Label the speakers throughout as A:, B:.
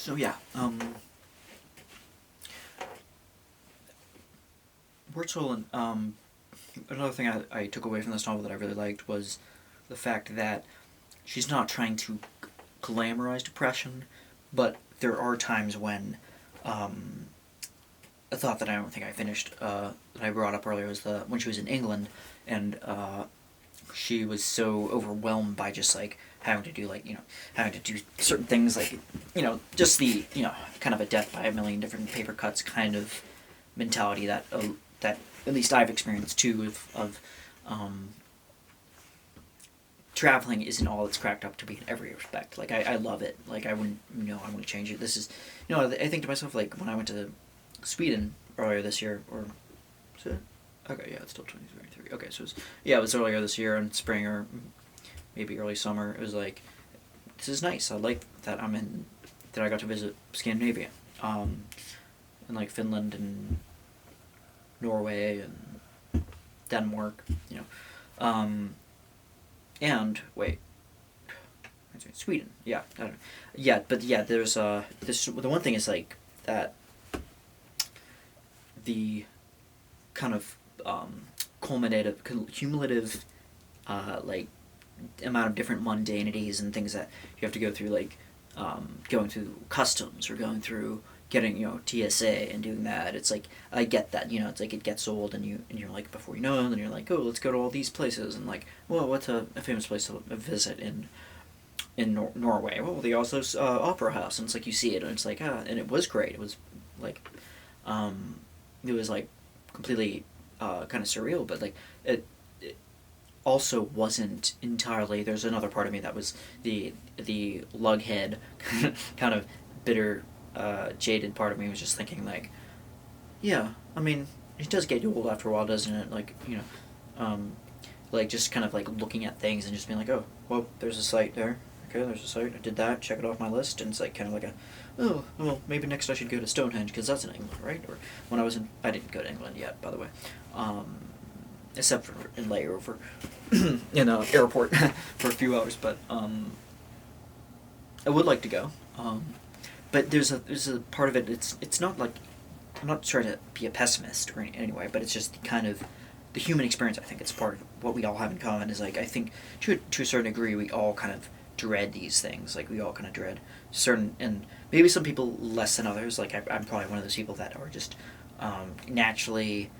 A: So yeah, Wurtzel and another thing I took away from this novel that I really liked was the fact that she's not trying to glamorize depression, but there are times when a thought that I don't think I finished that I brought up earlier was the when she was in England and she was so overwhelmed by just like having to do having to do certain things like just the kind of a death by a million different paper cuts kind of mentality that that at least I've experienced too of traveling isn't all it's cracked up to be in every respect. Like I love it. Like I wouldn't I wouldn't change it. This is I think to myself like when I went to Sweden earlier this year or is it? Okay, yeah, it's still 2023. Okay, so it was earlier this year in spring or maybe early summer. It was like this is nice. I like that that I got to visit Scandinavia, and like Finland and Norway and Denmark, and wait, Sweden, yeah, I don't know. Yeah, but yeah, there's this. The one thing is like that the kind of cumulative, like amount of different mundanities and things that you have to go through, like going through customs or going through getting TSA and doing that. It's like I get that it's like it gets old and you're like before you know it, and you're like, oh, let's go to all these places, and like, well, what's a famous place to visit in Norway? Well, the Oslo's Opera House, and it's like you see it and it's like and it was great. It was like it was like completely kind of surreal, but like it also wasn't entirely. There's another part of me that was the lughead kind of bitter jaded part of me was just thinking like, yeah, I mean, it does get old after a while, doesn't it? Like like just kind of like looking at things and just being like, oh, well, there's a site there. Okay, there's a site. I did that. Check it off my list, and it's like kind of like oh, well, maybe next I should go to Stonehenge because that's in England, right? Or when I didn't go to England yet, by the way, except for in layover in a airport for a few hours. But I would like to go. But there's a part of it. It's not like I'm not trying to be a pessimist or anyway, but it's just the kind of the human experience. I think it's part of what we all have in common. Is like I think to a certain degree we all kind of dread these things. Like we all kind of dread certain, and maybe some people less than others. Like I'm probably one of those people that are just naturally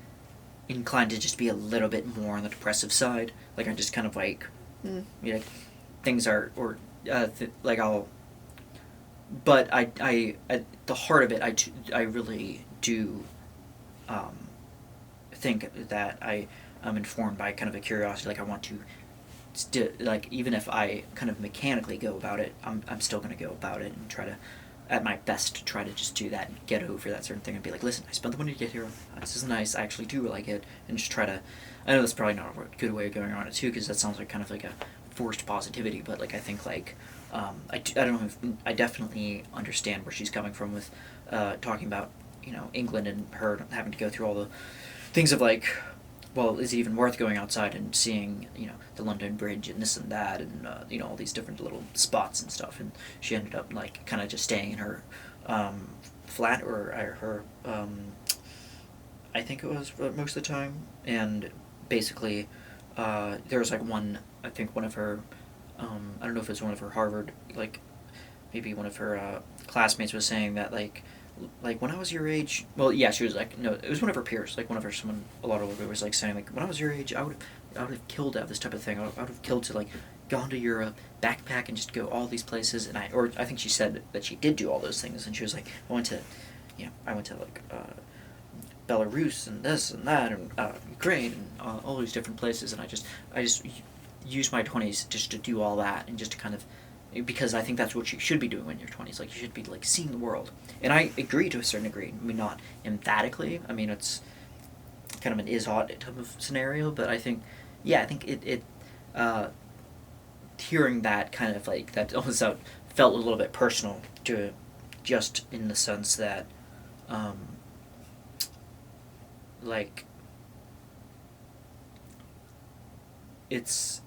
A: inclined to just be a little bit more on the depressive side. Like I'm just kind of like, things are or like I'll. But I at the heart of it, I really do think that I am informed by kind of a curiosity. Like I want to like even if I kind of mechanically go about it, I'm still going to go about it and try to at my best to try to just do that and get over that certain thing and be like, listen, I spent the money to get here. This is nice. I actually do like it, and just try to. I know that's probably not a good way of going around it too, because that sounds like kind of like a forced positivity. But like I think like I don't know if I definitely understand where she's coming from with talking about England and her having to go through all the things of like, well, is it even worth going outside and seeing the London Bridge and this and that and all these different little spots and stuff, and she ended up like kind of just staying in her flat or her I think it was most of the time, and basically there was like I think one of her I don't know if it was one of her Harvard like maybe one of her classmates was saying that like when I was your age, well, yeah, she was like, no, it was one of her peers, like one of her someone a lot older was like saying like when I was your age, I would have killed to have this type of thing. I would have killed to like gone to Europe, backpack, and just go all these places. And I think she said that she did do all those things, and she was like, I went to like Belarus and this and that and Ukraine and all these different places, and I just used my 20s just to do all that and just to kind of because I think that's what you should be doing when you're 20s. Like you should be like seeing the world, and I agree to a certain degree. I mean, not emphatically. I mean, it's kind of an is-ought type of scenario, but I think, yeah, I think it hearing that kind of like that almost felt a little bit personal to just in the sense that like it's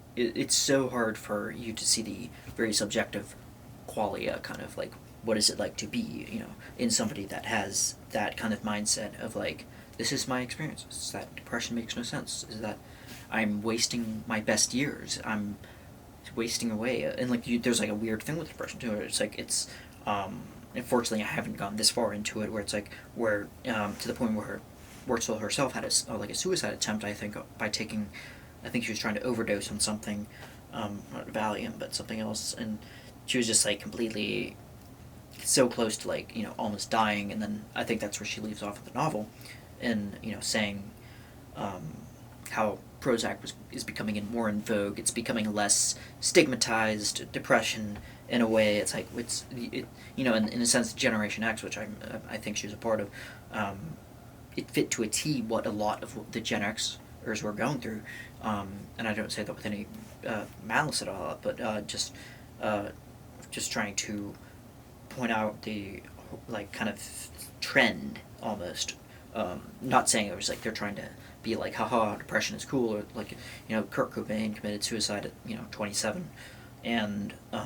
A: so hard for you to see the very subjective qualia kind of like what is it like to be, in somebody that has that kind of mindset of like, this is my experience. Is that depression makes no sense? Is that I'm wasting my best years? I'm wasting away, and like there's like a weird thing with depression too. It's like unfortunately I haven't gone this far into it where it's like where to the point where Wurtzel herself had like a suicide attempt. I think by taking, I think she was trying to overdose on something, not Valium but something else, and she was just like completely so close to like almost dying, and then I think that's where she leaves off of the novel, and saying how Prozac is becoming more in vogue. It's becoming less stigmatized. Depression, in a way, it's like in a sense, Generation X, which I think she was a part of, it fit to a T what a lot of the Gen Xers were going through, and I don't say that with any malice at all, but just trying to point out the like kind of trend almost. Not saying it was like they're trying to be like, haha, depression is cool, or like, Kurt Cobain committed suicide at 27, and what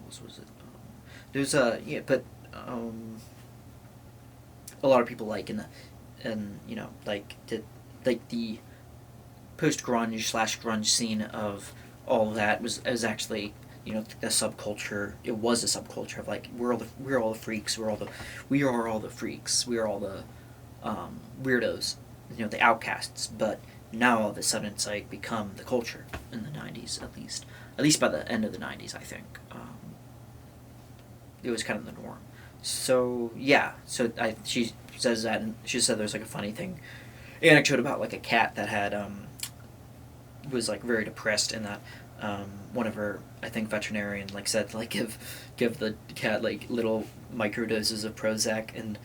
A: else was it? There's but a lot of people like the post grunge/grunge scene of all of that was actually the subculture. It was a subculture of like we're all the freaks. We are all the freaks. We are all the weirdos. The outcasts. But now all of a sudden it's like become the culture in the '90s, at least by the end of the '90s, I think. It was kind of the norm. So yeah. So she says that, and she said there's like a funny anecdote about like a cat that had was like very depressed, and that one of her, I think, veterinarian said to give the cat like little microdoses of Prozac, and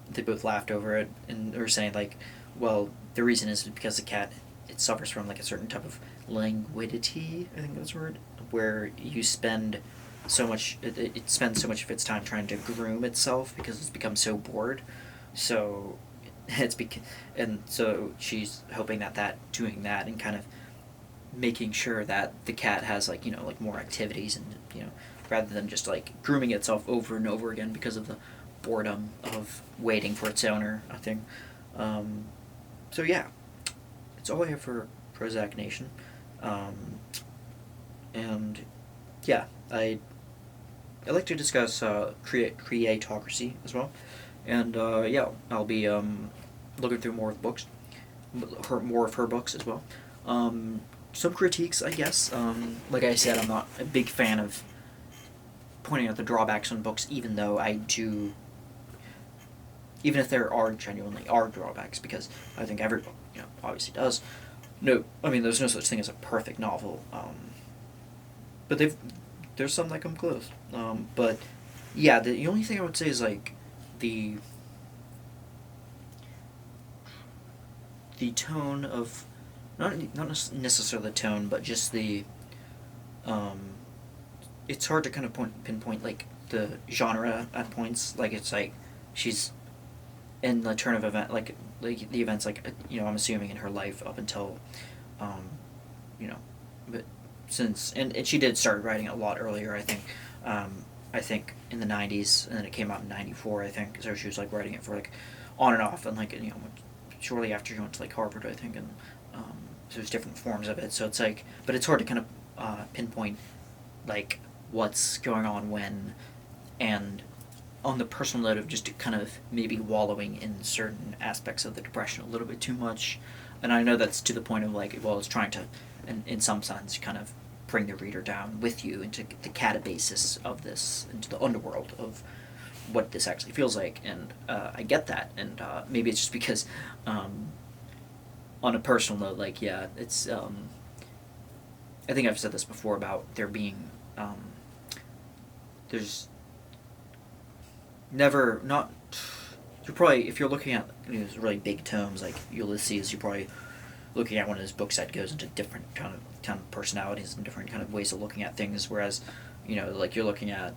A: they both laughed over it, and were saying like, well, the reason is because the cat, it suffers from like a certain type of languidity, I think that's the word, where you spend so much it spends so much of its time trying to groom itself because it's become so bored. So and so she's hoping that doing that and kind of making sure that the cat has like more activities, and rather than just like grooming itself over and over again because of the boredom of waiting for its owner, I think. So yeah, it's all I have for Prozac Nation, and yeah, I like to discuss creatocracy as well, and yeah, I'll be looking through more of the books, more of her books as well. Some critiques, I guess. Like I said, I'm not a big fan of pointing out the drawbacks on books, even though I do. Even if there genuinely are drawbacks, because I think every book, obviously does. No, I mean, there's no such thing as a perfect novel. But there's some that come close. But yeah, the only thing I would say is like the tone of. Not necessarily the tone, but just the. It's hard to kind of pinpoint like the genre at points. Like it's like she's in the turn of event, like the events, like I'm assuming in her life up until, but since and she did start writing a lot earlier. I think in the '90s, and then it came out in '94. I think so. She was like writing it for like on and off, and like shortly after she went to like Harvard, I think, and. So there's different forms of it. So it's like, but it's hard to kind of pinpoint like what's going on when, and on the personal note of just kind of maybe wallowing in certain aspects of the depression a little bit too much. And I know that's to the point of like, well, it's trying to, in some sense, kind of bring the reader down with you into the catabasis of this, into the underworld of what this actually feels like. And I get that. And maybe it's just because on a personal note, like, yeah, it's, I think I've said this before about there being, there's never, not, you're probably, if you're looking at these really big tomes like Ulysses, you're probably looking at one of those books that goes into different kind of personalities and different kind of ways of looking at things, whereas, like you're looking at,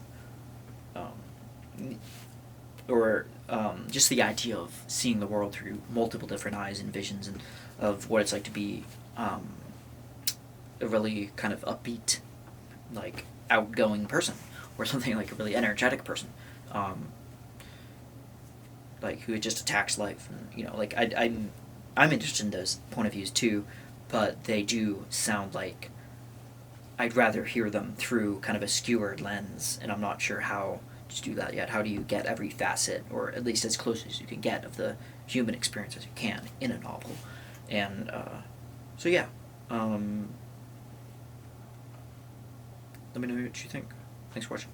A: just the idea of seeing the world through multiple different eyes and visions, and of what it's like to be a really kind of upbeat like outgoing person, or something like a really energetic person, like who just attacks life, and like I'm interested in those point of views too, but they do sound like I'd rather hear them through kind of a skewered lens, and I'm not sure how to do that yet. How do you get every facet, or at least as close as you can get, of the human experience as you can in a novel? And so yeah, let me know what you think. Thanks for watching.